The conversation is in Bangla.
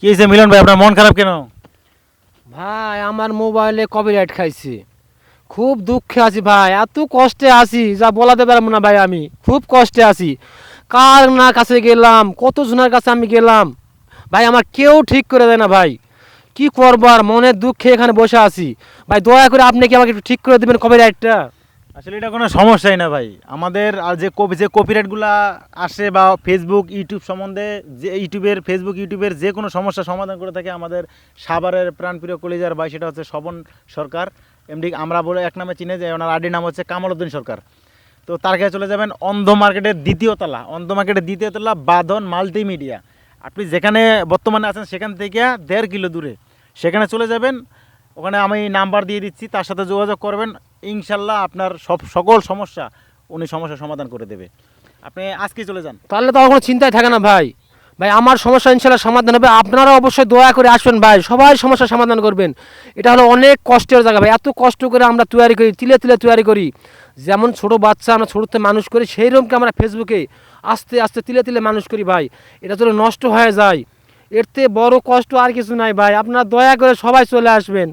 কি হয়েছে মিলন ভাই, আপনার মন খারাপ কেন? ভাই আমার মোবাইলে কপিরাইট খাইছি, খুব দুঃখে আছি ভাই, এত কষ্টে আছি যা বলাতে পারবো না ভাই, আমি খুব কষ্টে আছি। কার না কাছে গেলাম, কত জনের কাছে আমি গেলাম ভাই, আমার কেউ ঠিক করে দেয় না ভাই। কি করবো আর, মনের দুঃখে এখানে বসে আছি ভাই। দয়া করে আপনি কি আমাকে একটু ঠিক করে দেবেন কপিরাইটটা? আসলে এটা কোনো সমস্যাই না ভাই। আমাদের আর যে কপিরাইটগুলো আসে বা ফেসবুক ইউটিউব সম্বন্ধে, যে ফেসবুক ইউটিউবের যে কোনো সমস্যা সমাধান করে থাকে আমাদের সাভারের প্রাণপ্রিয় কলিজার ভাই, সেটা হচ্ছে স্বপন সরকার এমডি। আমরা বলে এক নামে চিনে যে ওনার আইডি নাম হচ্ছে কামাল উদ্দিন সরকার। তো তার কাছে চলে যাবেন অন্ধ মার্কেটের দ্বিতীয় তলা বাঁধন মাল্টিমিডিয়া। আপনি যেখানে বর্তমানে আছেন সেখান থেকে 1.5 কিলো দূরে, সেখানে চলে যাবেন। ওখানে আমি নাম্বার দিয়ে দিচ্ছি, তার সাথে যোগাযোগ করবেন। ইনশাল্লাহ আপনার সকল সমস্যা উনি সমস্যার সমাধান করে দেবে। আপনি আজকেই চলে যান। তাহলে তো আর কোনো চিন্তাই থাকে না ভাই। ভাই আমার সমস্যা ইনশাল্লাহ সমাধান হবে, আপনারা অবশ্যই দয়া করে আসবেন ভাই, সবাই সমস্যার সমাধান করবেন। এটা হলো অনেক কষ্টের জায়গা ভাই, এত কষ্ট করে আমরা তৈরি করি, তিলে তিলে তৈরি করি। যেমন ছোট বাচ্চা আমরা ছোটোতে মানুষ করি, সেই রকমকে আমরা ফেসবুকে আস্তে আস্তে তিলে তিলে মানুষ করি ভাই। এটা যদি নষ্ট হয়ে যায়, এর থেকে বড় কষ্ট আর কিছু নাই ভাই। আপনারা দয়া করে সবাই চলে আসবেন।